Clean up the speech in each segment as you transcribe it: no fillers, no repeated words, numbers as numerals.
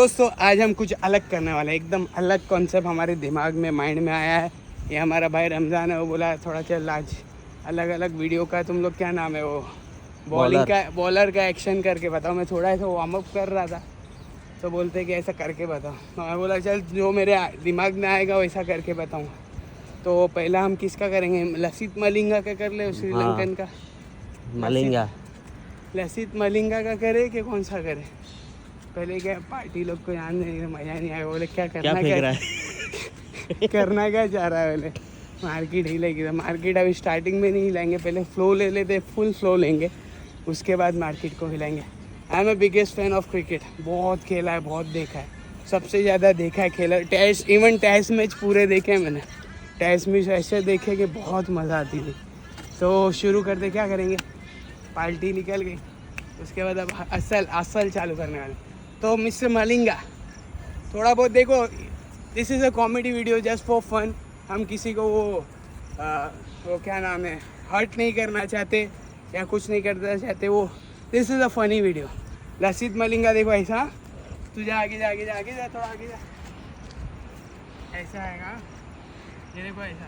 दोस्तों आज हम कुछ अलग करने वाले हैं, एकदम अलग कॉन्सेप्ट हमारे दिमाग में माइंड में आया है। ये हमारा भाई रमज़ान है, वो बोला थोड़ा चल आज अलग अलग वीडियो का तुम लोग क्या नाम है वो बॉलर का एक्शन करके बताओ। मैं थोड़ा ऐसा वार्म अप कर रहा था तो बोलते कि ऐसा करके बताओ, तो मैं बोला चल जो मेरे दिमाग में आएगा वैसा करके बताऊँगा। तो पहला हम किसका करेंगे, लसित मलिंगा का कर ले, श्रीलंकन का मलिंगा। लसित मलिंगा का करे कि कौन सा करे। पहले क्या पार्टी लोग को याद नहीं, मज़ा नहीं आया। बोले क्या करना, क्या फेंक रहा है करना क्या चाह रहा है। बोले मार्केट हिलेगी, तो मार्केट अभी स्टार्टिंग में नहीं हिलाएंगे, पहले फ्लो ले लेते, फुल फ्लो लेंगे, उसके बाद मार्केट को हिलाएंगे। I am a biggest fan of cricket, बहुत खेला है, बहुत देखा है, सबसे ज़्यादा देखा है खेला। टेस्ट इवन टेस्ट मैच पूरे देखे हैं मैंने, टेस्ट मैच ऐसे देखे कि बहुत मज़ा आती थी। तो शुरू करते, क्या करेंगे, पार्टी निकल गई, उसके बाद अब असल चालू करने वाले। तो मिस्टर मलिंगा थोड़ा बहुत देखो, this is a comedy video just for fun. हम किसी को वो क्या नाम है हर्ट नहीं करना चाहते या कुछ नहीं करना चाहते, वो this is a funny video. Lasith Malinga देखो ऐसा, तू जा आगे जा थोड़ा आगे जा, ऐसा आएगा, ये देखो ऐसा।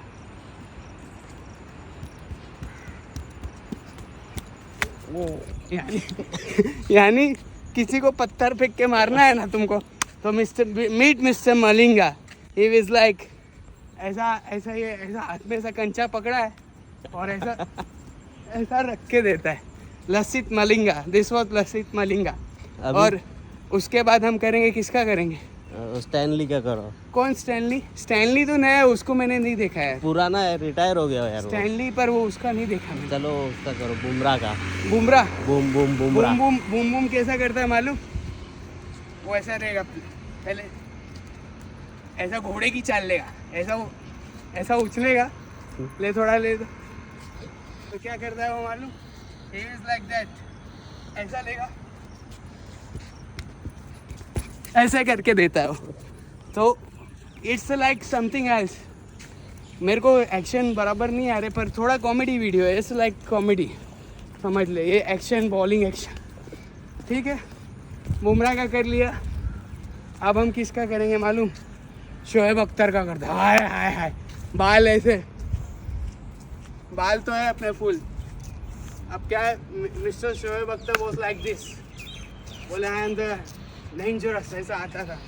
वो यानी किसी को पत्थर फेंक के मारना है ना तुमको, तो mister Malinga he is like ऐसा ये ऐसा हाथ में ऐसा कंचा पकड़ा है और ऐसा रख के देता है। Lasith Malinga, this was Lasith Malinga. और उसके बाद हम करेंगे, किसका करेंगे, स्टैनली का करो। कौन स्टैनली तो नया है, उसको मैंने नहीं देखा है, पुराना है, रिटायर हो गया यार स्टैनली, पर वो उसका नहीं देखा मैंने। चलो उसका करो, बुमराह का। Bumrah boom boom Bumrah. Boom boom boom कैसा करता है मालूम, वो ऐसा रहेगा, पहले ऐसा घोड़े की चाल लेगा, ऐसा उछलेगा, ले थोड़ा ले तो क्या करता है वो मालूम, ही इज लाइक दैट, ऐसा लेगा, ऐसे करके देता है वो। तो इट्स लाइक समथिंग एल्स। मेरे को एक्शन बराबर नहीं आ रहे, पर थोड़ा कॉमेडी वीडियो है, इट्स लाइक कॉमेडी, समझ ले, ये एक्शन, बॉलिंग एक्शन, ठीक है। बुमराह का कर लिया, अब हम किसका करेंगे मालूम, शोएब अख्तर का करते। हाय हाय हाय, बाल ऐसे, बाल तो है अपने फुल। अब क्या है, mister Shoaib Akhtar was like this, बोले आई एम द डेंजरस, ऐसा आता था।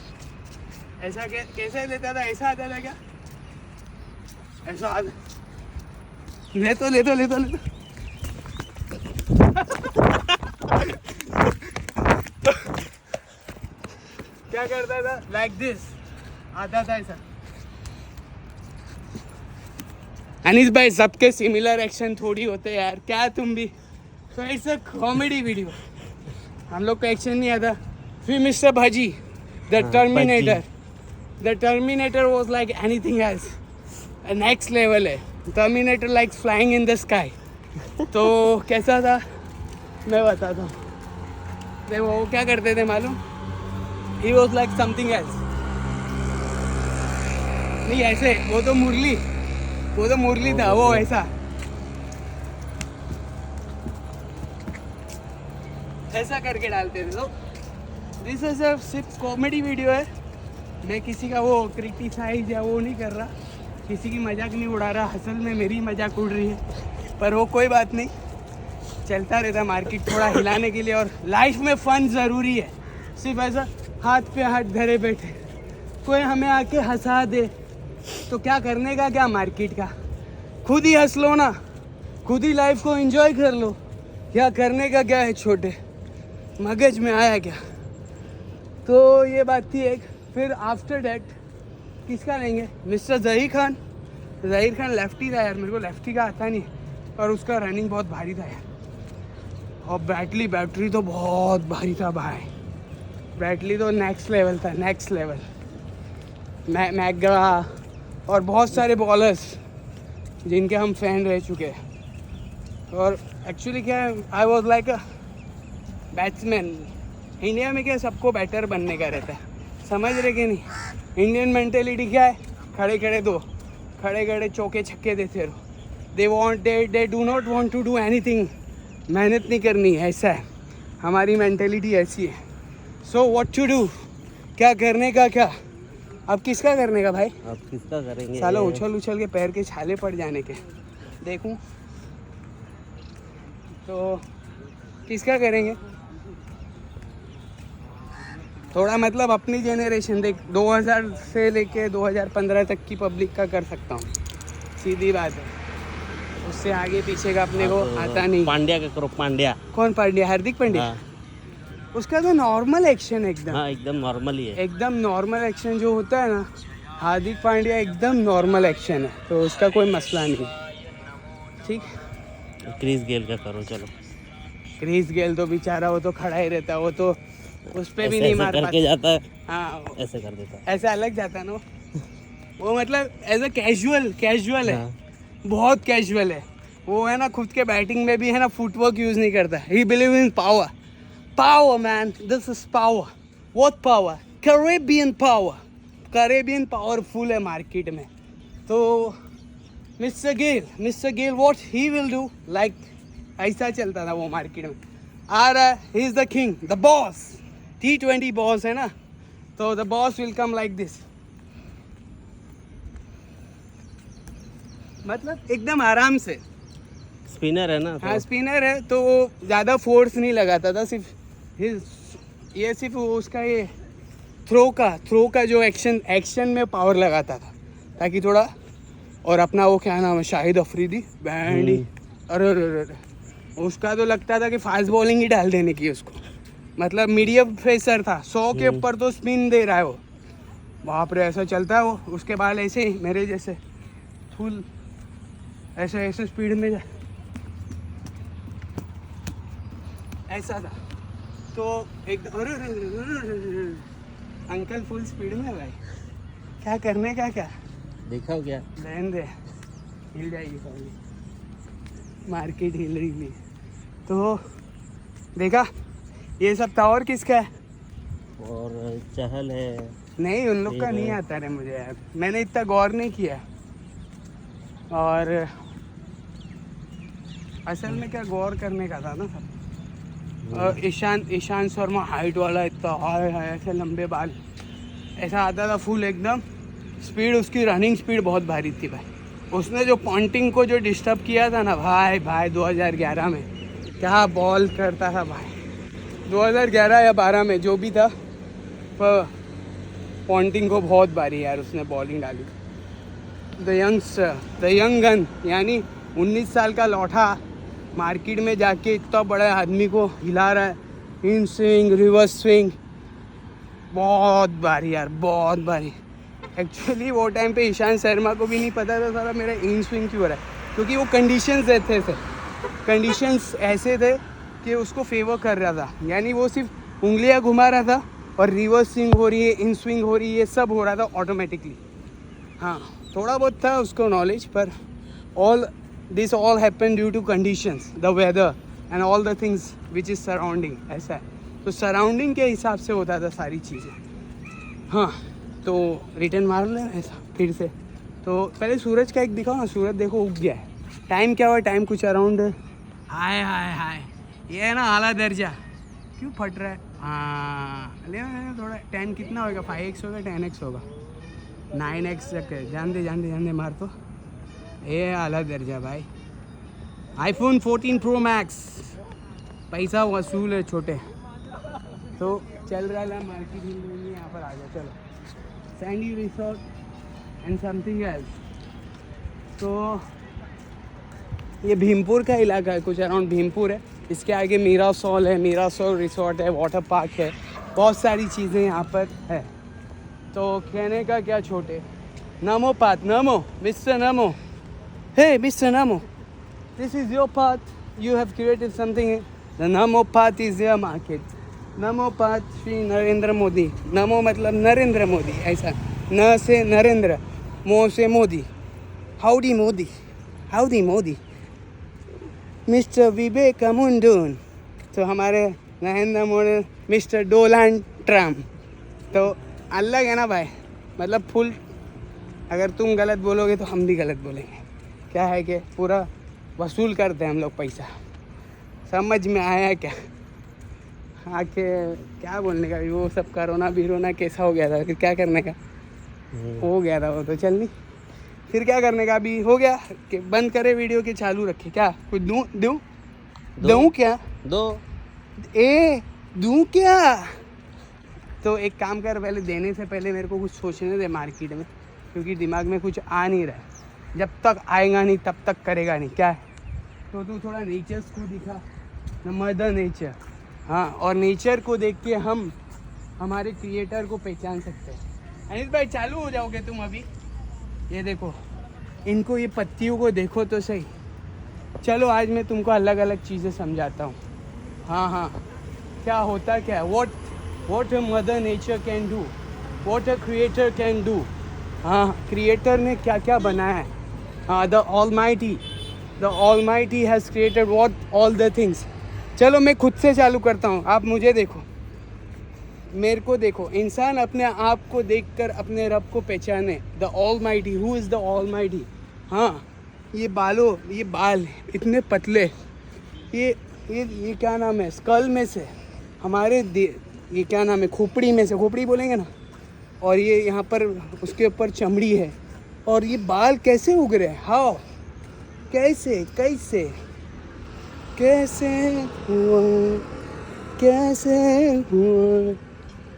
ऐसा कैसे लेता था, ऐसा आता था क्या, ऐसा आता, ले तो क्या करता था, लाइक दिस आता था ऐसा। अनीस भाई सबके सिमिलर एक्शन थोड़ी होते यार, क्या तुम भी, तो ऐसा कॉमेडी वीडियो। हम लोग को एक्शन नहीं आता। फिर mister Bhajji the terminator was like anything else, next level है। Terminator like flying in the sky. तो कैसा था मैं बताता हूँ, देखो वो क्या करते थे मालूम, he was like something else, नहीं ऐसे, वो तो मुरली था, वो ऐसा करके डालते थे। तो दिस इज सिर्फ कॉमेडी वीडियो है, मैं किसी का वो क्रिटिसाइज या वो नहीं कर रहा, किसी की मजाक नहीं उड़ा रहा, असल में मेरी मजाक उड़ रही है, पर वो कोई बात नहीं, चलता रहता मार्केट थोड़ा हिलाने के लिए। और लाइफ में फन ज़रूरी है, सिर्फ ऐसा हाथ पे हाथ धरे बैठे कोई हमें आके हंसा दे तो क्या करने का, क्या मार्केट का, खुद ही हंस लो ना, खुद ही लाइफ को एंजॉय कर लो, क्या करने का क्या है, छोटे मगज में आया क्या। तो ये बात थी एक। फिर आफ्टर डैट किसका लेंगे, मिस्टर ज़हीर खान लेफ्टी था यार, मेरे को लेफ्टी का आता नहीं, और उसका रनिंग बहुत भारी था यार, और बैटरी तो बहुत भारी था भाई, बैटली तो नेक्स्ट लेवल था, नेक्स्ट लेवल। मैकग्रा और बहुत सारे बॉलर्स जिनके हम फैन रह चुके हैं। और एक्चुअली क्या है, I was like a batsman. India में क्या सबको बैटर बनने का रहता है, समझ रहे कि नहीं। इंडियन मेंटेलिटी क्या है, खड़े खड़े चौके छक्के देते रहो। They do not want to do anything, मेहनत नहीं करनी, ऐसा है हमारी मेंटेलिटी, ऐसी है। सो व्हाट टू डू, क्या करने का क्या, अब किसका करने का भाई? अब किसका करेंगे? साला उछल उछल के पैर के छाले पड़ जाने के देखूं तो किसका करेंगे? थोड़ा मतलब अपनी जेनरेशन देख, 2000 से लेके 2015 तक की पब्लिक का कर सकता हूँ, सीधी बात है। उससे आगे पीछे का अपने को आता नहीं। पांड्या का करो, पांड्या। कौन पांड्या? हार्दिक पांड्या। हाँ, उसका तो नॉर्मल एक्शन एकदम, हाँ एकदम नॉर्मल ही है। एकदम नॉर्मल एक्शन जो होता है ना, हार्दिक पांड्या एकदम नॉर्मल एक्शन है, तो उसका कोई मसला नहीं। ठीक, क्रिस गेल का करो चलो। क्रिस गेल तो बेचारा वो तो खड़ा ही रहता है, वो तो उस पे भी ऐसे नहीं ऐसे मार करके पाता। जाता है, हाँ, ऐसे कर देता है। ऐसा अलग जाता है ना वो मतलब एज अ कैजुअल है, हाँ। बहुत कैजुअल है वो, है ना। खुद के बैटिंग में भी है ना फुटवर्क यूज नहीं करता। He believe in power man, this is power. What power? Caribbean powerful है मार्केट में। तो mister Gayle what he will do, like ऐसा चलता था वो मार्केट में। आ रहा है, he is the king, the boss, T20 boss है ना, तो the boss will come like this, मतलब एकदम आराम से। स्पिनर है ना तो हाँ स्पिनर है तो वो ज़्यादा फोर्स नहीं लगाता था, सिर्फ उसका ये थ्रो का जो एक्शन में पावर लगाता था, ताकि थोड़ा। और अपना वो क्या नाम है, शाहिद अफरीदी बैंडी, अरे उसका तो लगता था कि फास्ट बॉलिंग ही डाल देने की उसको, मतलब मीडियम पेसर था, 100 के ऊपर तो स्पिन दे रहा है वो, वहाँ पर ऐसा चलता है वो। उसके बाद ऐसे ही मेरे जैसे फुल ऐसे स्पीड में ऐसा था, तो एक अंकल फुल स्पीड में है भाई, क्या करने का क्या, दिखाओ क्या? रहने दे, हिल जाएगी सारी मार्केट, हिल रही थी तो देखा। ये सब था। और किसका है? और चहल है। नहीं, उन लोग का नहीं आता रे मुझे यार, मैंने इतना गौर नहीं किया। और असल में क्या गौर करने का था ना सब। ईशांत शर्मा हाइट वाला, इतना हाय ऐसे लंबे बाल, ऐसा आता था फुल एकदम स्पीड, उसकी रनिंग स्पीड बहुत भारी थी भाई। उसने जो पॉन्टिंग को जो डिस्टर्ब किया था ना भाई 2011 में, क्या बॉल करता था भाई, 2011 या 12 में जो भी था, पर पॉन्टिंग को बहुत भारी यार उसने बॉलिंग डाली। द यंग गन, यानी 19 साल का लौटा मार्केट में जाके इतना बड़ा आदमी को हिला रहा है, इन स्विंग रिवर्स स्विंग, बहुत भारी यार, बहुत भारी। एक्चुअली वो टाइम पे ईशांत शर्मा को भी नहीं पता था सारा मेरा इन स्विंग क्यों हो रहा है, क्योंकि वो कंडीशंस ऐसे थे कि उसको फेवर कर रहा था, यानी वो सिर्फ उंगलियां घुमा रहा था और रिवर्स स्विंग हो रही है, इन स्विंग हो रही है, सब हो रहा था ऑटोमेटिकली। हाँ थोड़ा बहुत था उसको नॉलेज, पर this all happened due to conditions, the weather and all the things which is surrounding, ऐसा है। तो सराउंडिंग के हिसाब से होता था सारी चीज़ें। हाँ तो रिटर्न मार लें ऐसा फिर से। तो पहले सूरज का एक दिखाओ ना, सूरज देखो उग गया है। टाइम क्या हुआ, टाइम कुछ अराउंड हाय ये है ना आला दर्जा, क्यों फट रहा है। हाँ ले थोड़ा 10 कितना होगा, 5x होगा 10x होगा 9x तक है, जान दे मार तो। ये आला दर्जा भाई, iPhone 14 Pro Max, पैसा वसूल है छोटे। तो चल रहा है मार्केट में, यहाँ पर आ जाओ चलो, Sandy resort and something else. तो ये भीमपुर का इलाका है, कुछ अराउंड भीमपुर है। इसके आगे मीरासोल है, मीरासोल रिसोर्ट है, वाटर पार्क है, बहुत सारी चीज़ें यहाँ पर है। तो कहने का क्या छोटे, नमो path, NaMo mister NaMo, hey Mr. Namo, this is your path, you have created something, the Namo path is your market, Namo path Shri Narendra Modi, नमो मतलब नरेंद्र मोदी, ऐसा न से नरेंद्र, मो से मोदी, हाउडी मोदी, मिस्टर विवेक मुंडून, तो हमारे Narendra Modi mister Donald Trump, तो अलग है ना भाई, मतलब फुल। अगर तुम गलत बोलोगे तो हम भी गलत बोलेंगे। क्या है कि पूरा वसूल करते हैं हम लोग पैसा, समझ में आया क्या? आके क्या बोलने का, वो सब करोना बिरोना कैसा हो गया था, फिर क्या करने का, हो गया था वो तो, चल नहीं, फिर क्या करने का, अभी हो गया कि बंद करे वीडियो के चालू रखे, क्या कुछ दूँ क्या, दूँ क्या। तो एक काम कर, पहले देने से पहले मेरे को कुछ सोचने दे मार्केट में, क्योंकि दिमाग में कुछ आ नहीं रहा है, जब तक आएगा नहीं तब तक करेगा नहीं, क्या है। तो तू थोड़ा नेचर्स को दिखा, मदर नेचर, हाँ, और नेचर को देख के हम हमारे क्रिएटर को पहचान सकते हैं। अनिल भाई चालू हो जाओगे तुम अभी, ये देखो इनको, ये पत्तियों को देखो तो सही। चलो आज मैं तुमको अलग अलग चीज़ें समझाता हूँ। हाँ, क्या होता क्या है, what a mother nature can do, what a creator can do। हाँ, क्रिएटर ने क्या क्या बनाया है। हाँ, the almighty has created what all the things। चलो मैं खुद से चालू करता हूँ, आप मुझे देखो, मेरे को देखो। इंसान अपने आप को देखकर अपने रब को पहचाने। The almighty, who is the almighty. हाँ, ये बाल इतने पतले, ये क्या नाम है, स्कल में से हमारे ये क्या नाम है, खोपड़ी में से, खोपड़ी बोलेंगे ना, और ये यहाँ पर उसके ऊपर चमड़ी है, और ये बाल कैसे उग रहे हैं, हाउ, कैसे हुआ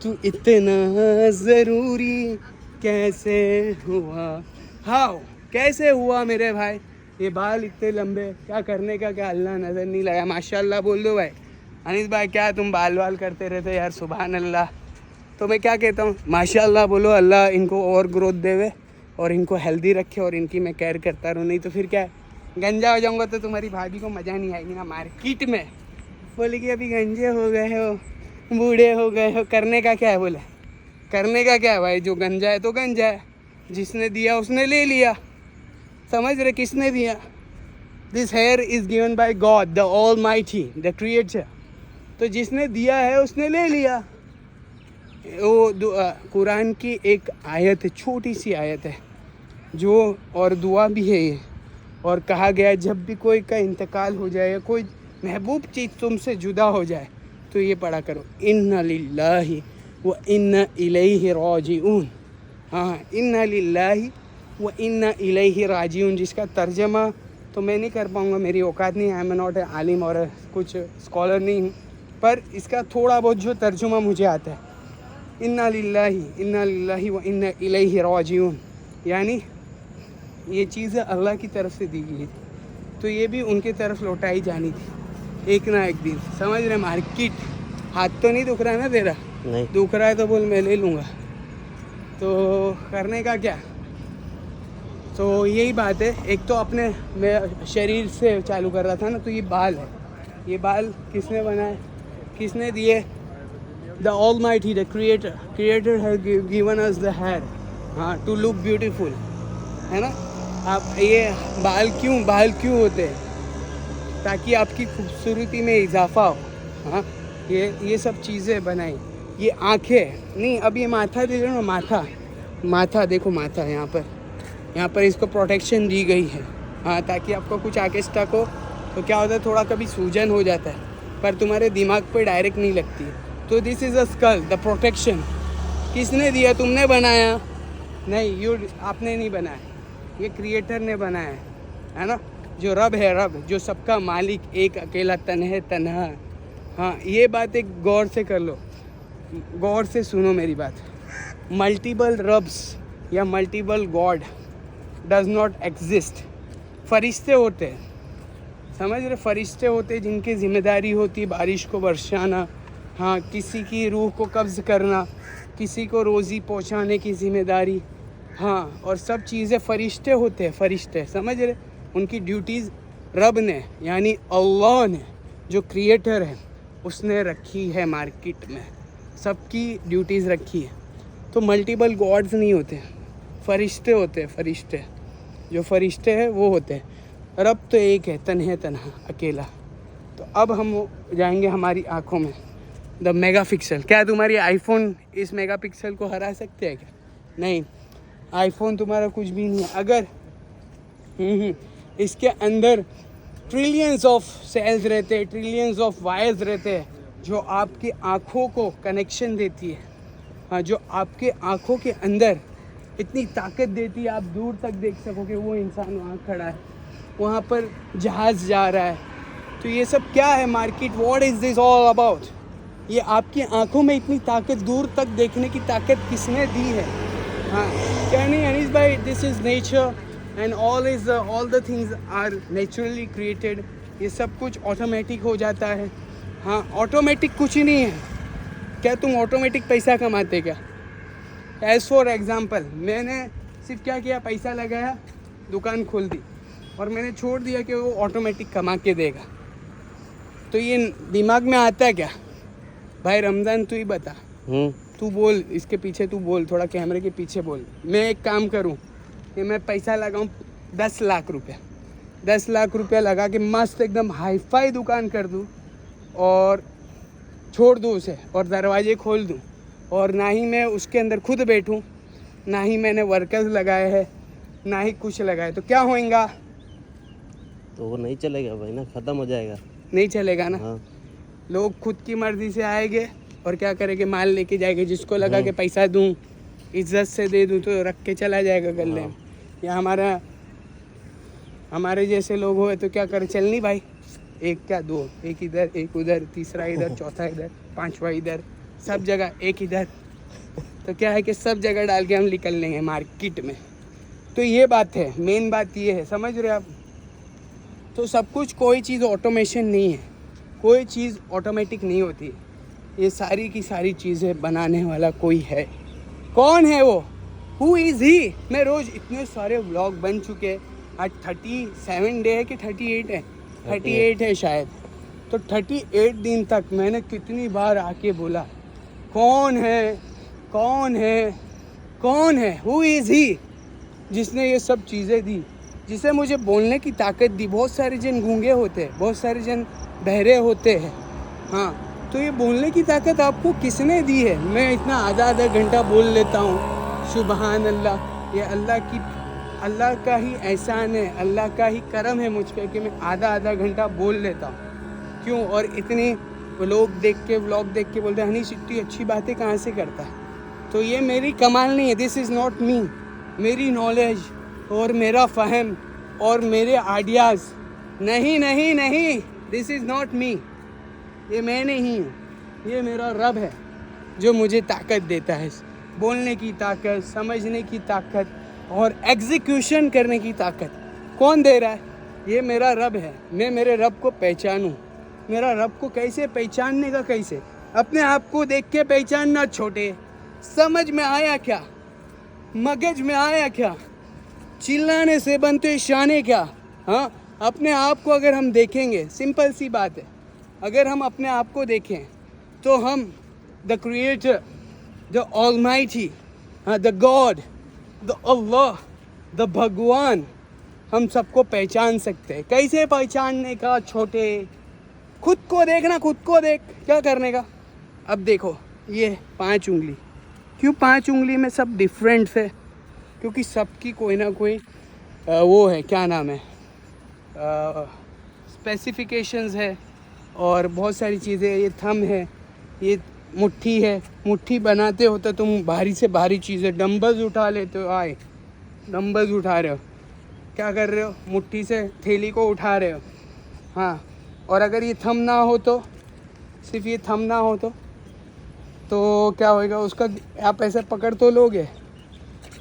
तू इतना ज़रूरी, कैसे हुआ, हाउ, कैसे हुआ मेरे भाई, ये बाल इतने लंबे, क्या करने का, क्या अल्लाह नज़र नहीं लगा। माशाल्लाह बोल दो भाई। अनिस भाई क्या तुम बाल करते रहते यार, सुभान अल्लाह। तो मैं क्या कहता हूँ, माशाल्लाह बोलो, अल्लाह इनको और ग्रोथ देवे और इनको हेल्दी रखे, और इनकी मैं केयर करता रहूँ, नहीं तो फिर क्या है, गंजा हो जाऊँगा तो तुम्हारी भाभी को मज़ा नहीं आएगी ना मार्केट में। बोले कि अभी गंजे हो गए हो, बूढ़े हो गए हो, करने का क्या है, बोले करने का क्या है भाई, जो गंजा है तो गंजा है, जिसने दिया उसने ले लिया, समझ रहे, किसने दिया। This here is given by God the almighty the creator. तो जिसने दिया है उसने ले लिया। वो कुरान की एक आयत है, छोटी सी आयत है जो, और दुआ भी है ये, और कहा गया है जब भी कोई का इंतकाल हो जाए, कोई महबूब चीज़ तुमसे जुदा हो जाए तो ये पढ़ा करो, इन्ना लिल्लाहि व इन्ना इलैहि राजिऊन। हाँ, इन्ना लिल्लाहि व इन्ना इलैहि राजिऊन, जिसका तर्जमा तो मैं नहीं कर पाऊँगा, मेरी औकात नहीं है, आई एम नॉट ए आलिम और कुछ स्कॉलर नहीं हूँ, पर इसका थोड़ा बहुत जो तर्जुमा मुझे आता है, इन्ना लिल्लाहि व इन्ना इलैहि राजिऊन, यानी ये चीज़ें अल्लाह की तरफ से दी गई थी, तो ये भी उनकी तरफ लौटाई जानी थी एक ना एक दिन, समझ रहे। मार्केट, हाथ तो नहीं दुख रहा है ना तेरा, नहीं दुख रहा है तो बोल मैं ले लूँगा, तो करने का क्या। तो यही बात है, एक तो अपने मैं शरीर से चालू कर रहा था ना, तो ये बाल है, ये बाल किसने बनाए, किसने दिए, the almighty the creator has given us the hair, हाँ, टू लुक ब्यूटीफुल, है ना। आप ये बाल क्यों होते हैं, ताकि आपकी खूबसूरती में इजाफा हो। हाँ, ये सब चीज़ें बनाई, ये आँखें नहीं, अब ये माथा दे रहे हो ना, माथा देखो, माथा यहाँ पर इसको प्रोटेक्शन दी गई है, हाँ, ताकि आपको कुछ आगे स्टक हो तो क्या होता है, थोड़ा कभी सूजन हो जाता है, पर तुम्हारे दिमाग पे डायरेक्ट नहीं लगती है। तो this is a skull, the protection. किसने दिया, तुमने बनाया नहीं, आपने नहीं बनाया, ये क्रिएटर ने बनाया है ना, जो रब है, रब जो सबका मालिक, एक अकेला तन्हा। हाँ, ये बात एक गौर से कर लो, गौर से सुनो मेरी बात। मल्टीपल रब्स या multiple God does not exist. फरिश्ते होते हैं, समझ रहे, फरिश्ते होते जिनकी जिम्मेदारी होती बारिश को बरसाना, हाँ, किसी की रूह को कब्ज़ करना, किसी को रोज़ी पहुंचाने की जिम्मेदारी, हाँ, और सब चीज़ें फरिश्ते होते हैं, फरिश्ते, समझ रहे। उनकी ड्यूटीज़ रब ने, यानी अल्लाह ने, जो क्रिएटर है, उसने रखी है मार्केट में, सबकी ड्यूटीज़ रखी है। तो मल्टीपल गॉड्स नहीं होते, फरिश्ते होते हैं, फरिश्ते, जो फरिश्ते हैं वो होते हैं। रब तो एक है, तन्हा अकेला। तो अब हम जाएंगे हमारी आँखों में, द मेगापिक्सल। क्या तुम्हारी आईफोन इस मेगापिक्सल को हरा सकते हैं क्या? नहीं, आईफोन तुम्हारा कुछ भी नहीं है। अगर इसके अंदर ट्रिलियंस ऑफ सेल्स रहते हैं, ट्रिलियंस ऑफ वायर्स रहते हैं, जो आपकी आँखों को कनेक्शन देती है, हाँ, जो आपके आँखों के अंदर इतनी ताकत देती है, आप दूर तक देख सकोगे वो इंसान वहाँ खड़ा है, वहाँ पर जहाज़ जा रहा है। तो ये सब क्या है market, what is this all about? ये आपकी आंखों में इतनी ताकत, दूर तक देखने की ताकत किसने दी है? हाँ, क्या नहीं अनीस भाई, this is nature and all the things are naturally created. ये सब कुछ ऑटोमेटिक हो जाता है। हाँ, ऑटोमेटिक कुछ ही नहीं है। क्या तुम ऑटोमेटिक पैसा कमाते क्या? एज़ फॉर एग्ज़ाम्पल, मैंने सिर्फ क्या किया, पैसा लगाया, दुकान खोल दी और मैंने छोड़ दिया कि वो ऑटोमेटिक कमा के देगा। तो ये दिमाग में आता है क्या? भाई रमज़ान तू ही बता, तू बोल, इसके पीछे तू बोल, थोड़ा कैमरे के पीछे बोल। मैं एक काम करूं कि मैं पैसा लगाऊं 10 लाख रुपया, 10 लाख रुपया लगा के मस्त एकदम हाई फाई दुकान कर दूं और छोड़ दूं उसे और दरवाजे खोल दूं, और ना ही मैं उसके अंदर खुद बैठूं, ना ही मैंने वर्कर्स लगाए हैं, ना ही कुछ लगाए, तो क्या होएगा? तो वो नहीं चलेगा भाई ना, ख़त्म हो जाएगा। नहीं चलेगा ना। हाँ। लोग खुद की मर्जी से आएंगे और क्या करेंगे, माल लेके जाएंगे, जिसको लगा के पैसा दूं, इज्जत से दे दूं तो रख के चला जाएगा गले में। या हमारे जैसे लोग हो तो क्या करें, चल नहीं भाई, एक क्या दो, एक इधर एक उधर, तीसरा इधर, चौथा इधर, पांचवा इधर, सब जगह एक इधर। तो क्या है कि सब जगह डाल के हम निकल लेंगे मार्केट में। तो ये बात है, मेन बात ये है, समझ रहे हो आप? तो सब कुछ, कोई चीज़ ऑटोमेशन नहीं है, कोई चीज़ ऑटोमेटिक नहीं होती। ये सारी की सारी चीज़ें बनाने वाला कोई है। कौन है वो? हु इज़ ही? मैं रोज़ इतने सारे व्लॉग बन चुके, आज 37 डे है कि 38 है, 38 है शायद। तो 38 दिन तक मैंने कितनी बार आके बोला कौन है, कौन है, कौन है? हु इज़ ही जिसने ये सब चीज़ें दी, जिसे मुझे बोलने की ताकत दी। बहुत सारे जन गूंगे होते हैं, बहुत सारे जन बहरे होते हैं, हाँ, तो ये बोलने की ताकत आपको किसने दी है? मैं इतना आधा घंटा बोल लेता हूँ, सुबहान अल्लाह। ये अल्लाह का ही एहसान है, अल्लाह का ही करम है मुझ पे कि मैं आधा घंटा बोल लेता हूँ। क्यों? और इतने लोग देख के, व्लॉग देख के बोलते हैं हनीश इतनी अच्छी बातें कहाँ से करता है। तो ये मेरी कमाल नहीं है, दिस इज़ नॉट मी। मेरी नॉलेज और मेरा फ़हम और मेरे आइडियाज़ नहीं, दिस इज़ नॉट मी। ये मैं नहीं हूँ, ये मेरा रब है जो मुझे ताकत देता है, बोलने की ताकत, समझने की ताकत और एग्जीक्यूशन करने की ताकत। कौन दे रहा है? ये मेरा रब है। मैं मेरे रब को पहचानूँ, मेरा रब को कैसे पहचानने का? कैसे? अपने आप को देख के पहचानना। छोटे, समझ में आया क्या? मगज में आया क्या? चिल्लाने से बनते शाने क्या? हाँ, अपने आप को अगर हम देखेंगे, सिंपल सी बात है, अगर हम अपने आप को देखें तो हम the creator, the almighty, the God, the Allah, the भगवान, हम सबको पहचान सकते हैं। कैसे पहचानने का? छोटे, खुद को देखना, खुद को देख, क्या करने का? अब देखो ये 5 उंगली, क्यों 5 उंगली में सब डिफरेंट है? क्योंकि सबकी कोई ना कोई वो है, क्या नाम है, स्पेसिफिकेशंस है और बहुत सारी चीज़ें। ये थंब है, ये मुट्ठी है, मुट्ठी बनाते हो तो तुम भारी से भारी चीज़ें, डंबल्स उठा लेते हो। आए डंबल्स उठा रहे हो, क्या कर रहे हो? मुट्ठी से थैली को उठा रहे हो। हाँ, और अगर ये थंब ना हो तो, सिर्फ ये थंब ना हो तो क्या होएगा उसका? आप ऐसे पकड़ तो लोगे।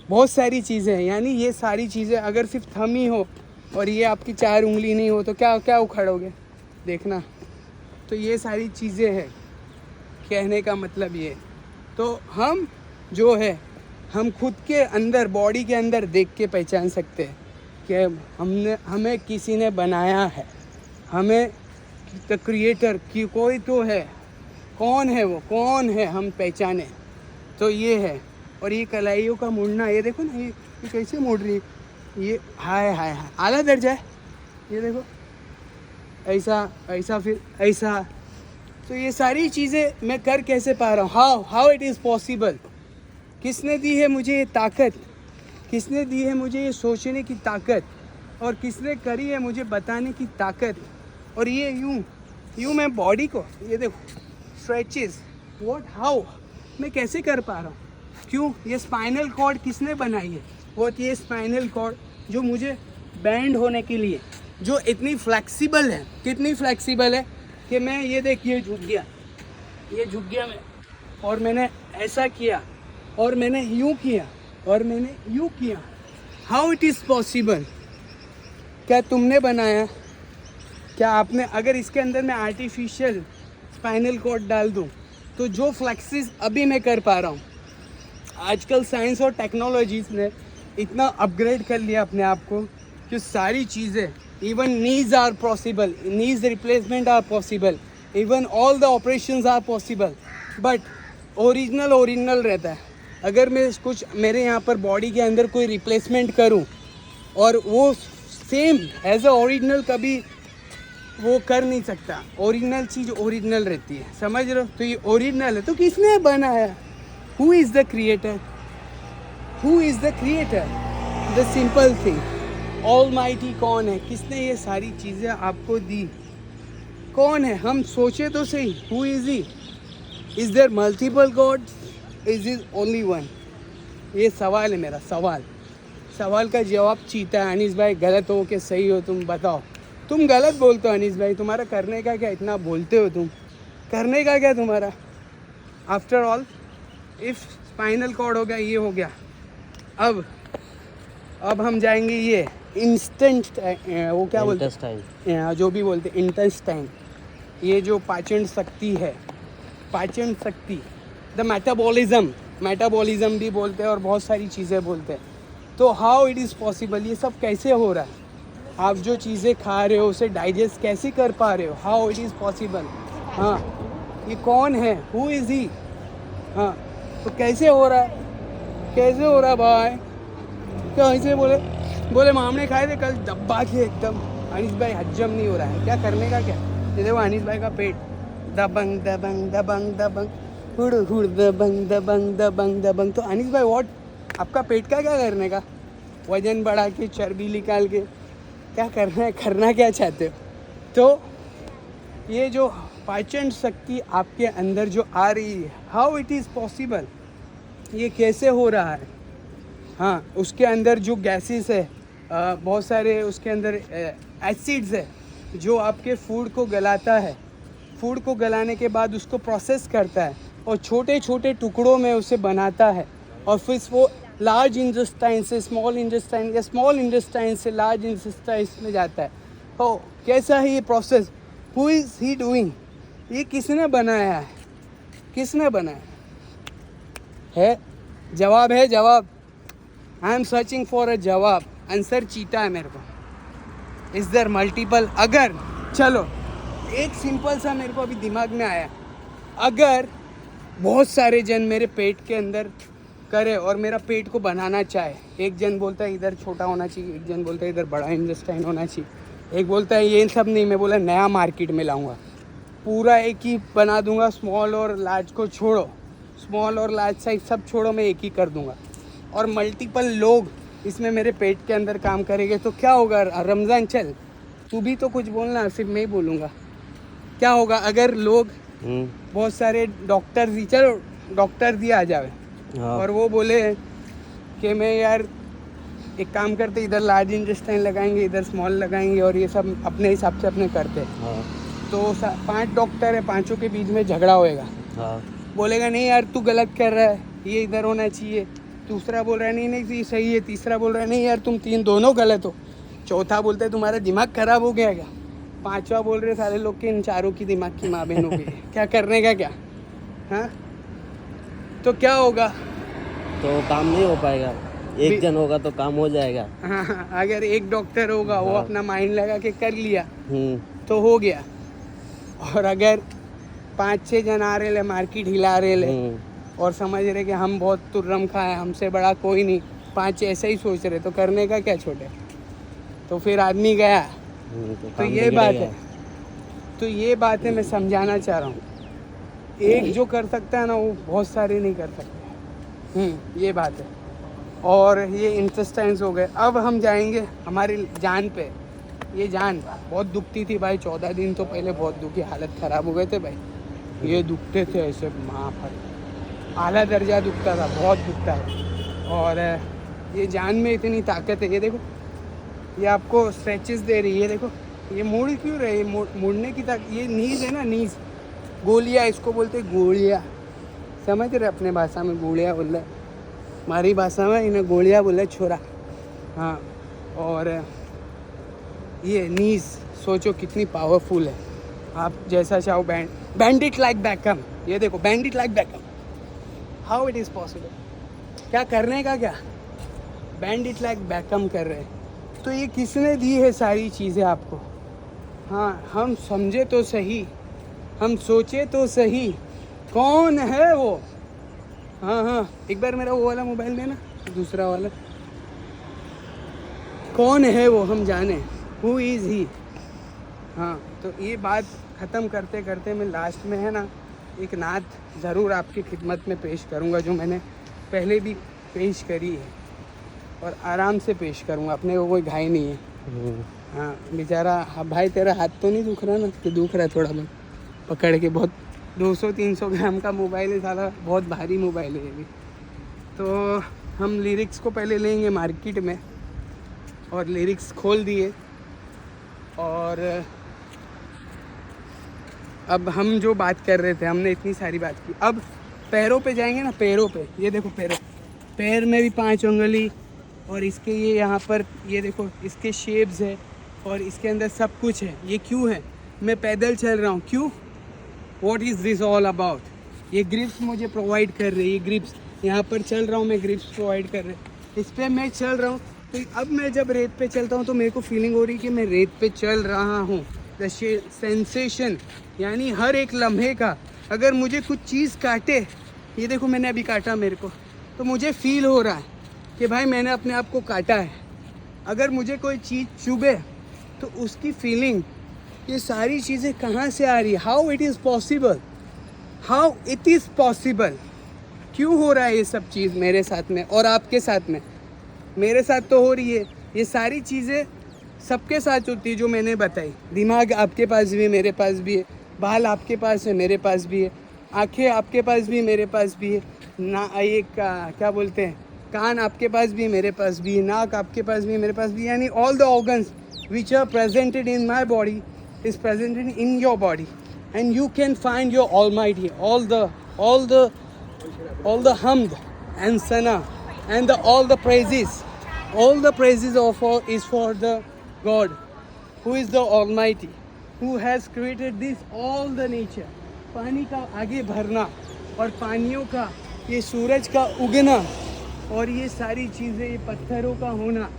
बहुत सारी चीज़ें हैं, यानी ये सारी चीज़ें अगर सिर्फ थंब ही हो और ये आपकी 4 उंगली नहीं हो तो क्या उखाड़ोगे? देखना। तो ये सारी चीज़ें हैं, कहने का मतलब ये। तो हम जो है, हम खुद के अंदर, बॉडी के अंदर देख के पहचान सकते हैं कि हमें किसी ने बनाया है, हमें द क्रिएटर की कोई तो है। कौन है वो? कौन है? हम पहचाने। तो ये है। और ये कलाइयों का मुड़ना, ये देखो ना, ये कैसे मुड़ रही है। ये हाय आला दर्जा है। ये देखो, ऐसा फिर ऐसा। तो ये सारी चीज़ें मैं कर कैसे पा रहा हूँ? How it is possible? किसने दी है मुझे ये ताकत? किसने दी है मुझे ये सोचने की ताकत? और किसने करी है मुझे बताने की ताकत? और ये यूँ मैं बॉडी को, ये देखो, स्ट्रेचेस, व्हाट, हाउ, मैं कैसे कर पा रहा हूँ? क्यों? ये स्पाइनल कॉर्ड किसने बनाई है? वो ये स्पाइनल कॉर्ड जो मुझे बैंड होने के लिए, जो इतनी फ्लेक्सिबल है, कितनी फ्लेक्सिबल है कि मैं ये देखिए झुक गया, ये झुक गया मैं, और मैंने ऐसा किया, और मैंने यूँ किया, और मैंने यूँ किया। How it is possible? क्या तुमने बनाया? क्या आपने? अगर इसके अंदर मैं आर्टिफिशियल स्पाइनल कॉर्ड डाल दूँ तो जो फ्लेक्सिस अभी मैं कर पा रहा हूँ, आजकल साइंस और टेक्नोलॉजीज़ ने इतना अपग्रेड कर लिया अपने आप को कि सारी चीज़ें, even knees are possible, knees replacement are possible, even all the operations are possible, but original रहता है। अगर मैं कुछ मेरे यहाँ पर बॉडी के अंदर कोई रिप्लेसमेंट करूँ और वो सेम एज अ ओरिजिनल कभी वो कर नहीं सकता। ओरिजिनल चीज़ ओरिजिनल रहती है, समझ रहे हो? तो ये ओरिजिनल है, तो किसने बनाया? Who is the creator? Who is the creator? The simple thing, almighty कौन है? किसने ये सारी चीज़ें आपको दी? कौन है? हम सोचे तो सही, who is he? Is there multiple gods? Is is only one? ये सवाल है मेरा, सवाल का जवाब चीता है। अनीस भाई गलत हो कि सही हो, तुम बताओ। तुम गलत बोलते हो अनीस भाई, तुम्हारा करने का क्या? इतना बोलते हो तुम, करने का क्या तुम्हारा? After all, if spinal cord हो गया, ये हो गया, अब हम जाएंगे ये इंस्टेंट, वो क्या बोलते हैं, जो भी बोलते हैं इंटेस्टाइन, ये जो पाचन शक्ति है, पाचन शक्ति, द मेटाबॉलिज्म भी बोलते हैं और बहुत सारी चीज़ें बोलते हैं। तो हाउ इट इज़ पॉसिबल? ये सब कैसे हो रहा है? आप जो चीज़ें खा रहे हो उसे डाइजेस्ट कैसे कर पा रहे हो? How it is possible? हाँ, ये कौन है? हु इज़ ही? हाँ, तो कैसे हो रहा है? कैसे हो रहा है भाई? क्या ऐसे बोले मामले खाए थे कल, डब्बा के एकदम। अनीस भाई हजम नहीं हो रहा है, क्या करने का क्या? ये देखो अनीस भाई का पेट दबंग दबंग दबंग दबंग, हुड़ हुड़ दबंग दबंग दबंग दबंग। तो अनीस भाई व्हाट, आपका पेट का क्या करने का? वजन बढ़ा के, चर्बी निकाल के क्या करना है? करना क्या चाहते हो? तो ये जो पाचन शक्ति आपके अंदर जो आ रही है, हाउ इट इज़ पॉसिबल? ये कैसे हो रहा है? हाँ, उसके अंदर जो गैसेस है, बहुत सारे उसके अंदर एसिड्स है जो आपके फूड को गलाता है, फूड को गलाने के बाद उसको प्रोसेस करता है और छोटे छोटे टुकड़ों में उसे बनाता है, और फिर वो लार्ज इंटेस्टाइन से स्मॉल इंटेस्टाइन या स्मॉल इंटेस्टाइन से लार्ज इंटेस्टाइन में जाता है। तो कैसा है ये process? Who is he doing? ये किसने बनाया है? किसने बनाया है? जवाब है, जवाब। I am searching for a जवाब, आंसर चीता है मेरे को। Is there multiple? अगर, चलो एक सिंपल सा मेरे को अभी दिमाग में आया, अगर बहुत सारे जन मेरे पेट के अंदर करे और मेरा पेट को बनाना चाहे, एक जन बोलता है इधर छोटा होना चाहिए, एक जन बोलता है इधर बड़ा इंटेस्टाइन होना चाहिए, एक बोलता है ये सब नहीं, मैं बोला नया मार्केट में लाऊंगा, पूरा एक ही बना दूंगा, स्मॉल और लार्ज को छोड़ो, स्मॉल और लार्ज साइज सब छोड़ो, मैं एक ही कर दूंगा, और मल्टीपल लोग इसमें मेरे पेट के अंदर काम करेंगे, तो क्या होगा? रमज़ान चल, तू भी तो कुछ बोलना, सिर्फ मैं ही बोलूँगा। क्या होगा अगर लोग बहुत सारे डॉक्टर ही, चलो डॉक्टर भी आ जाए, हाँ, और वो बोले कि मैं यार एक काम करते, इधर लार्ज इंटेस्टाइन लगाएंगे, इधर स्मॉल लगाएंगे, और ये सब अपने हिसाब से अपने करते हैं, हाँ। तो 5 डॉक्टर है, पांचों के बीच में झगड़ा होएगा, हाँ। बोलेगा नहीं यार तू गलत कर रहा है, ये इधर होना चाहिए, दूसरा बोल रहा है नहीं नहीं सही है, तीसरा बोल रहा है नहीं यार तुम दोनों गलत हो, चौथा बोलता है तुम्हारा दिमाग खराब हो गया क्या, पांचवा बोल रहे सारे लोग के इन चारों की दिमाग की माँ बहन हो गई, क्या करने का क्या? हाँ, तो क्या होगा? तो काम नहीं हो पाएगा, एक जन होगा तो काम हो जाएगा। हाँ, अगर एक डॉक्टर होगा, हाँ, वो अपना माइंड लगा के कर लिया तो हो गया, और अगर 5-6 जन आ रहे ले, मार्केट हिला रहे ले और समझ रहे कि हम बहुत तुर्रम खा है, हमसे बड़ा कोई नहीं, 5 ऐसे ही सोच रहे, तो करने का क्या छोटे? तो फिर आदमी गया। तो ये बात है, तो ये बातें मैं समझाना चाह रहा हूँ। एक जो कर सकता है ना, वो बहुत सारे नहीं कर सकते। ये बात है। और ये इंटेस्टाइन्स हो गए। अब हम जाएंगे हमारी जान पे। ये जान बहुत दुखती थी भाई, 14 दिन तो पहले बहुत दुखी, हालत ख़राब हो गए थे भाई। ये दुखते थे ऐसे वहाँ पर, आला दर्जा दुखता था, बहुत दुखता है। और ये जान में इतनी ताकत है, ये देखो ये आपको स्ट्रेचेस दे रही है, ये देखो ये मुड़ क्यों रहे, ये मुड़ने की ताकत, ये नीज है ना, नीज, गोलियाँ इसको बोलते गोलियाँ, समझ रहे, अपने भाषा में गोलियाँ बोल रहे, हमारी भाषा में इन्हें गोलियाँ बोल रहे, छोरा। हाँ, और ये नीज सोचो कितनी पावरफुल है, आप जैसा चाहो बैंड इट लाइक बैकम, ये देखो band it like Beckham, how it is possible, क्या करने का, क्या बैंड इट लाइक बैकम कर रहे हैं। तो ये किसने दी है सारी चीज़ें आपको? हाँ, हम समझे तो सही, हम सोचे तो सही, कौन है वो? हाँ हाँ, एक बार मेरा वो वाला मोबाइल देना, दूसरा वाला, कौन है वो हम जाने, हु इज़ ही। हाँ, तो ये बात ख़त्म करते करते मैं लास्ट में है ना एक नात ज़रूर आपकी खिदमत में पेश करूँगा, जो मैंने पहले भी पेश करी है और आराम से पेश करूँगा, अपने को कोई घाई नहीं है। हाँ बेचारा, हाँ भाई तेरा हाथ तो नहीं दुख रहा ना? कि दुख रहा है थोड़ा बहुत पकड़ के, बहुत 200-300 ग्राम का मोबाइल है साला, बहुत भारी मोबाइल है ये भी। तो हम लिरिक्स को पहले लेंगे मार्केट में, और लिरिक्स खोल दिए, और अब हम जो बात कर रहे थे, हमने इतनी सारी बात की, अब पैरों पे जाएंगे ना, पैरों पे, ये देखो पैर में भी 5 उंगली, और इसके ये यहाँ पर ये देखो इसके शेप्स है, और इसके अंदर सब कुछ है। ये क्यों है? मैं पैदल चल रहा हूँ, क्यों? What is this all about? ये ग्रिप्स मुझे प्रोवाइड कर रहे हैं, ये ग्रिप्स, यहाँ पर चल रहा हूँ मैं, ग्रिप्स प्रोवाइड कर रहे हैं, इस पर मैं चल रहा हूँ। तो अब मैं जब रेत पे चलता हूँ तो मेरे को फीलिंग हो रही है कि मैं रेत पे चल रहा हूँ। द सेंसेशन, यानी हर एक लम्हे का, अगर मुझे कुछ चीज़ काटे, ये देखो मैंने अभी काटा मेरे को, तो मुझे फील हो रहा है कि भाई मैंने अपने आप को काटा है। अगर मुझे कोई चीज़ चुभे तो उसकी फीलिंग, ये सारी चीज़ें कहाँ से आ रही है? How it is possible, how it is possible, क्यों हो रहा है ये सब चीज़ मेरे साथ में और आपके साथ में? मेरे साथ तो हो रही है, ये सारी चीज़ें सबके साथ होती है जो मैंने बताई। दिमाग आपके पास भी है, मेरे पास भी है, बाल आपके पास है, मेरे पास भी है, आँखें आपके पास भी, मेरे पास भी है, ना ये क्या बोलते हैं, कान आपके पास भी, मेरे पास भी, नाक आपके पास भी, मेरे पास भी, यानी all the organs which are presented in my body is presented in your body, and you can find your Almighty, all the hamd and sana and all the praises is for the God who is the Almighty, who has created this all the nature। पानी का आगे भरना, और पानियों का, ये सूरज का उगना, और ये सारी चीज़ें, ये पत्थरों का होना,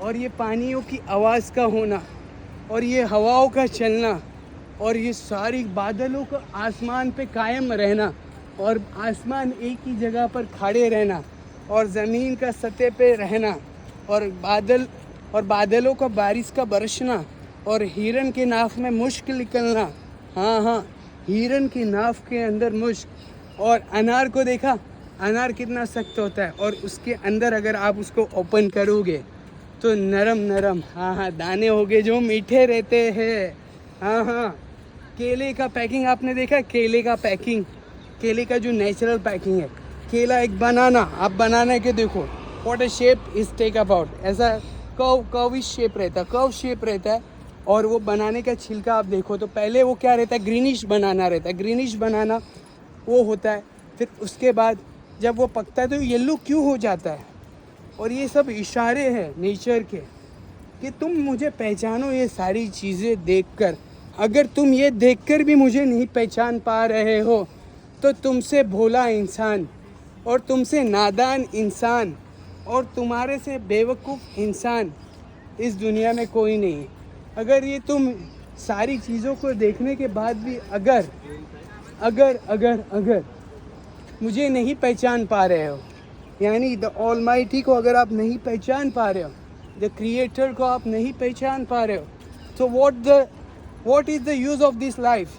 और ये पानियों की आवाज़ का होना, और ये हवाओं का चलना, और ये सारी बादलों का आसमान पे कायम रहना, और आसमान एक ही जगह पर खड़े रहना, और ज़मीन का सतह पे रहना, और बादलों का बारिश का बरसना, और हिरन के नाफ में मुश्क निकलना। हाँ हाँ, हिरन की नाफ के अंदर मुश्क। और अनार को देखा, अनार कितना सख्त होता है, और उसके अंदर अगर आप उसको ओपन करोगे तो नरम नरम, हाँ हाँ, दाने होंगे जो मीठे रहते हैं। हाँ हाँ, केले का पैकिंग आपने देखा, केले का पैकिंग, केले का जो नेचुरल पैकिंग है, केला एक बनाना, आप बनाना के देखो, what a shape is take about, ऐसा कर्व शेप रहता है, और वो बनाने का छिलका आप देखो तो पहले वो क्या रहता है, ग्रीनिश बनाना रहता है, ग्रीनिश बनाना वो होता है, फिर उसके बाद जब वो पकता है तो येलो क्यों हो जाता है। और ये सब इशारे हैं नेचर के कि तुम मुझे पहचानो ये सारी चीज़ें देखकर। अगर तुम ये देखकर भी मुझे नहीं पहचान पा रहे हो तो तुमसे भोला इंसान, और तुमसे नादान इंसान, और तुम्हारे से बेवकूफ़ इंसान इस दुनिया में कोई नहीं। अगर ये तुम सारी चीज़ों को देखने के बाद भी अगर अगर अगर अगर मुझे नहीं पहचान पा रहे हो, यानी द ऑलमाइटी को अगर आप नहीं पहचान पा रहे हो, द क्रिएटर को आप नहीं पहचान पा रहे हो, तो what is the use of this life?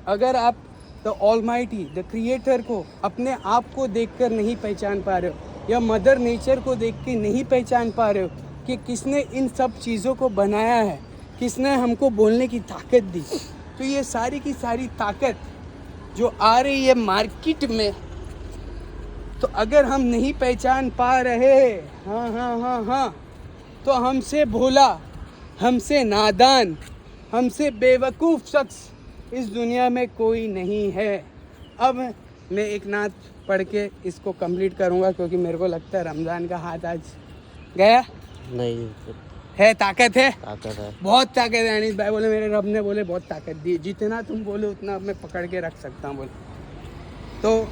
अगर आप द ऑलमाइटी, द क्रिएटर को, अपने आप को देखकर नहीं पहचान पा रहे हो, या मदर नेचर को देख के नहीं पहचान पा रहे हो कि किसने इन सब चीज़ों को बनाया है, किसने हमको बोलने की ताकत दी, तो ये सारी की सारी ताकत जो आ रही है मार्केट में, तो अगर हम नहीं पहचान पा रहे, हाँ, तो हमसे भोला, हमसे नादान, हमसे बेवकूफ़ शख्स इस दुनिया में कोई नहीं है। अब मैं एक नात पढ़ के इसको कंप्लीट करूँगा, क्योंकि मेरे को लगता है रमज़ान का हाथ आज गया। नहीं है, ताकत है, ताकत है। बहुत ताकत है। अनीस भाई बोले, मेरे रब ने बोले बहुत ताकत दी, जितना तुम बोले उतना मैं पकड़ के रख सकता हूँ बोले। तो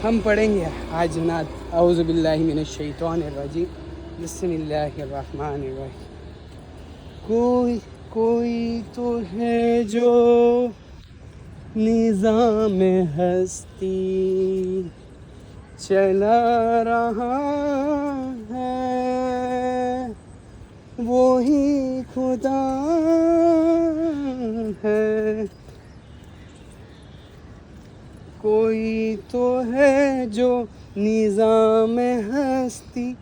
हम पढ़ेंगे आज नात, औज़ु बिल्लाहि मिनश शैतानिर रजीम, बिस्मिल्लाहिर रहमानिर रहीम। कोई तो है जो निज़ाम हस्ती चला रहा है, वो ही खुदा है। कोई तो है जो निज़ाम हस्ती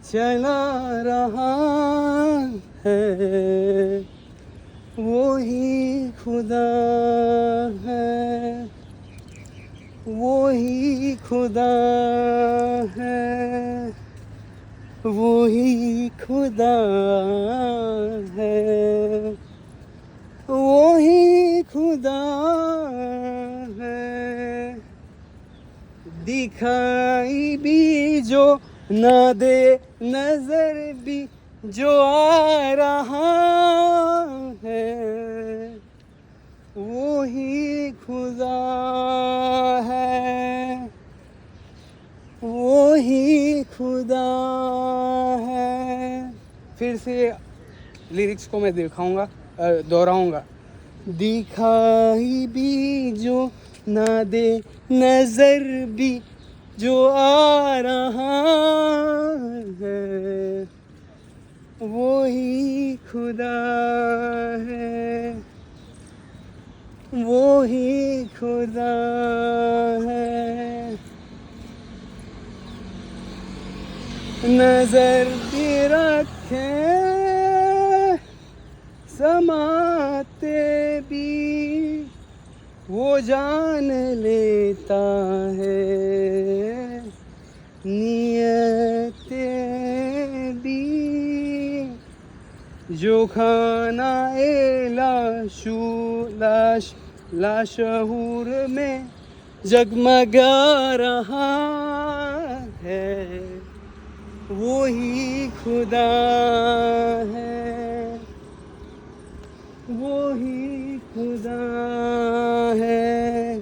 चला रहा है, वो ही खुदा है, वो ही खुदा है, वो ही खुदा है, वो ही खुदा है। दिखाई भी जो ना दे, नजर भी जो आ रहा है, वो ही खुदा है, वो ही खुदा है। फिर से लिरिक्स को मैं दिखाऊंगा, दोहराऊंगा। दिखाई भी जो ना दे, नजर भी जो आ रहा है, वो ही खुदा है, वो ही खुदा है। नजर भी रखे, समाते भी वो जान लेता है, नियते भी जो खाना लाशहूर में जगमगा रहा है, वो ही खुदा है, वो ही खुदा है,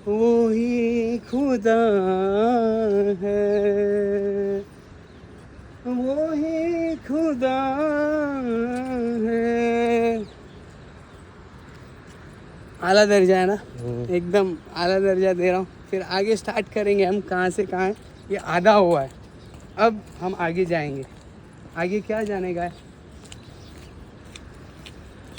वो ही खुदा है, वो ही खुदा है। आला दर्जा है ना, एकदम आला दर्जा दे रहा हूँ। फिर आगे स्टार्ट करेंगे हम, कहाँ से कहाँ है, ये आधा हुआ है। अब हम आगे जाएंगे। आगे क्या जाने का है?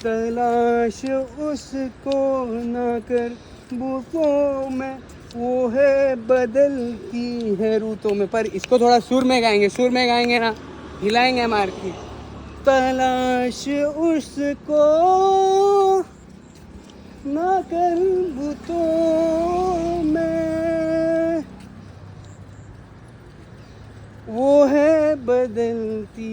तलाश उसको ना कर बुतों में, वो है बदलती है रुतों में। पर इसको थोड़ा सुर में गाएंगे ना, हिलाएंगे मार के। तलाश उसको ना कर बुतों में, वो है बदलती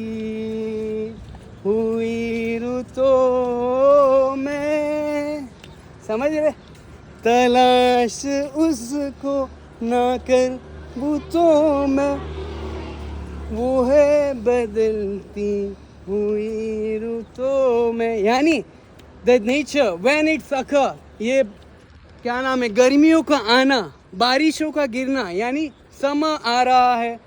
हुई रुतों में। समझ रहे? तलाश उसको ना कर बुतों में, वो है बदलती हुई रुतों में। यानी द नेचर व्हेन इट्स अकर, ये क्या नाम है, गर्मियों का आना, बारिशों का गिरना, यानी समर आ रहा है,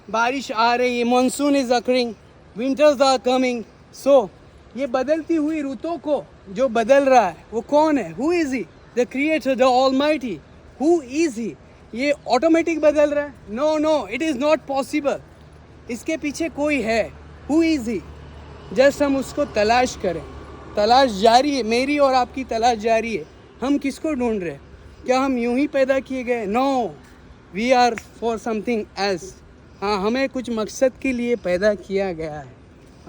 बारिश आ रही है, monsoon is occurring, winters are coming. So ये बदलती हुई रुतों को जो बदल रहा है वो कौन है? Who is he? The creator, the almighty. Who is he? ये ऑटोमेटिक बदल रहा है? No no, it is not possible. इसके पीछे कोई है। Who is he? जस्ट हम उसको तलाश करें। तलाश जारी है, मेरी और आपकी तलाश जारी है। हम किसको ढूंढ रहे हैं? क्या हम यूं ही पैदा किए गए? No, we are for something else. हाँ, हमें कुछ मकसद के लिए पैदा किया गया है।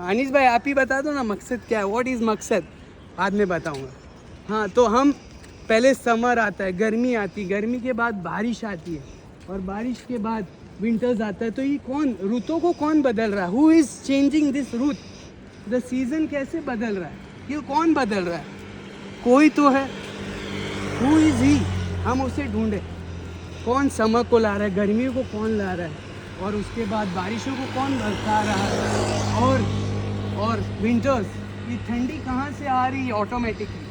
अनीस भाई आप ही बता दो ना मकसद क्या है? व्हाट इज़ मकसद? बाद में बताऊंगा। हाँ, तो हम पहले समर आता है, गर्मी आती है, गर्मी के बाद बारिश आती है और बारिश के बाद विंटर्स आता है। तो ये कौन, ऋतुओं को कौन बदल रहा है? हु इज़ चेंजिंग दिस रुत? द सीज़न कैसे बदल रहा है? ये कौन बदल रहा है? कोई तो है। हु इज़ ही? हम उसे ढूंढे। कौन समर को ला रहा है, गर्मी को कौन ला रहा है, और उसके बाद बारिशों को कौन बरसा रहा है, और विंटर्स, ये ठंडी कहाँ से आ रही है ऑटोमेटिकली?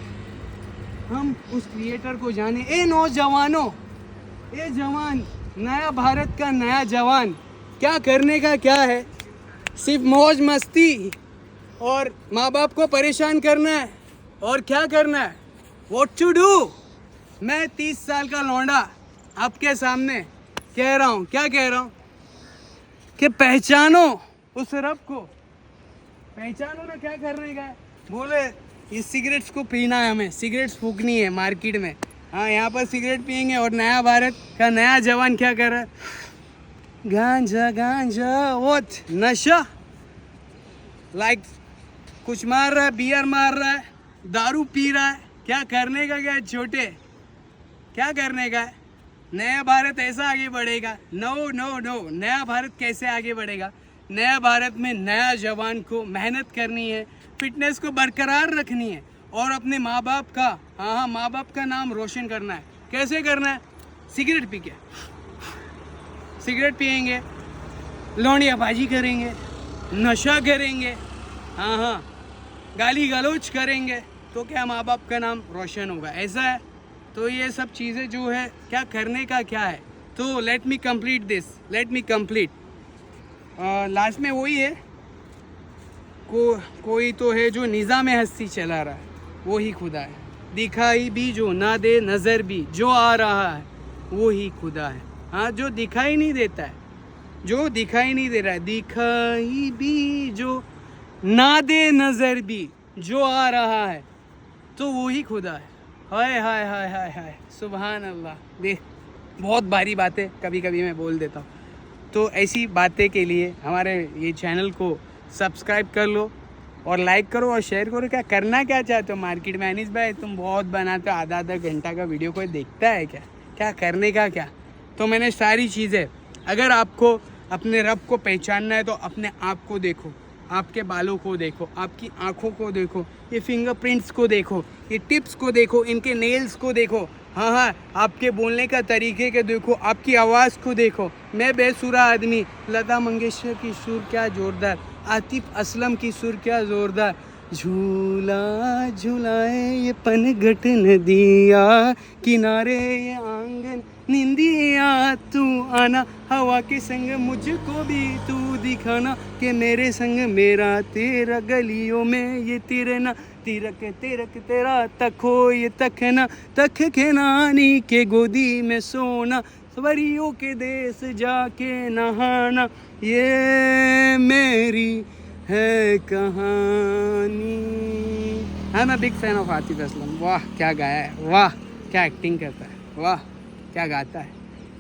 हम उस क्रिएटर को जाने। ए नौजवानों, ए जवान, नया भारत का नया जवान, क्या करने का क्या है? सिर्फ मौज मस्ती और माँ बाप को परेशान करना है। और क्या करना है? What to do? मैं 30 साल का लौंडा आपके सामने कह रहा हूँ, क्या कह रहा हूँ कि पहचानो उस रब को। पहचानो ना, क्या करने का है? बोले ये सिगरेट्स को पीना है, हमें सिगरेट्स फूकनी है मार्केट में। हाँ, यहाँ पर सिगरेट पियेंगे और नया भारत का नया जवान क्या कर रहा है? गांजा गांजा, व्हाट, नशा, लाइक कुछ मार रहा है, बियर मार रहा है, दारू पी रहा है। क्या करने का क्या है छोटे? क्या करने का है? नया भारत ऐसा आगे बढ़ेगा? नो नो नो, नया भारत कैसे आगे बढ़ेगा? नया भारत में नया जवान को मेहनत करनी है, फिटनेस को बरकरार रखनी है और अपने माँ बाप का, हाँ, माँ बाप का नाम रोशन करना है। कैसे करना है? सिगरेट पी के, सिगरेट पियेंगे, लौंडियाबाजी करेंगे, नशा करेंगे, हाँ, गाली गलौज करेंगे, तो क्या माँ बाप का नाम रोशन होगा? ऐसा है। तो ये सब चीज़ें जो है, क्या करने का क्या है? तो लेट मी कंप्लीट लास्ट में वही है, कोई तो है जो निज़ाम हस्ती चला रहा है, वो ही खुदा है। दिखाई भी जो ना दे, नज़र भी जो आ रहा है, वो ही खुदा है। हाँ, जो दिखाई नहीं देता है, जो दिखाई नहीं दे रहा है, दिखाई भी जो ना दे, नज़र भी जो आ रहा है, तो वो ही खुदा है। हाय हाय हाय हाय हाय, सुभान अल्लाह। देख, बहुत भारी बातें कभी कभी मैं बोल देता हूँ। तो ऐसी बातें के लिए हमारे ये चैनल को सब्सक्राइब कर लो और लाइक करो और शेयर करो। क्या करना क्या चाहते हो मार्केट में? अनीस भाई, तुम बहुत बनाते हो, आधा घंटा का वीडियो कोई देखता है क्या? क्या करने का क्या? तो मैंने सारी चीज़ें, अगर आपको अपने रब को पहचानना है तो अपने आप को देखो, आपके बालों को देखो, आपकी आँखों को देखो, ये फिंगरप्रिंट्स को देखो, ये टिप्स को देखो, इनके नेल्स को देखो, हाँ, आपके बोलने का तरीके के देखो, आपकी आवाज़ को देखो। मैं बेसुरा आदमी, लता मंगेशकर की सुर क्या जोरदार, आतिफ असलम की सुर क्या जोरदार। झूला झूलाए ये पनघट नदिया, किनारे ये आंगन निंदिया, तू आना हवा के संग मुझको भी तू दिखाना, कि मेरे संग मेरा तेरा, गलियों में ये तिरना, तिरक तिरक तेरा तखो ये तखना, तख के नानी के गोदी में सोना, सवरियों के देश जाके नहाना, ये मेरी है कहानी। I am a big fan of Atif Aslam. वाह क्या गाया है, वाह क्या एक्टिंग करता है, वाह क्या गाता है।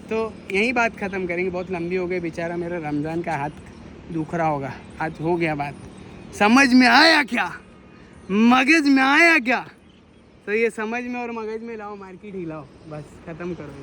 तो यही बात ख़त्म करेंगे, बहुत लंबी हो गई। बेचारा मेरा रमज़ान का हाथ दुख रहा होगा। आज हो गया बात, समझ में आया क्या, मगज में आया क्या? तो ये समझ में और मगज में लाओ, मार्केट हिलाओ, बस ख़त्म करो।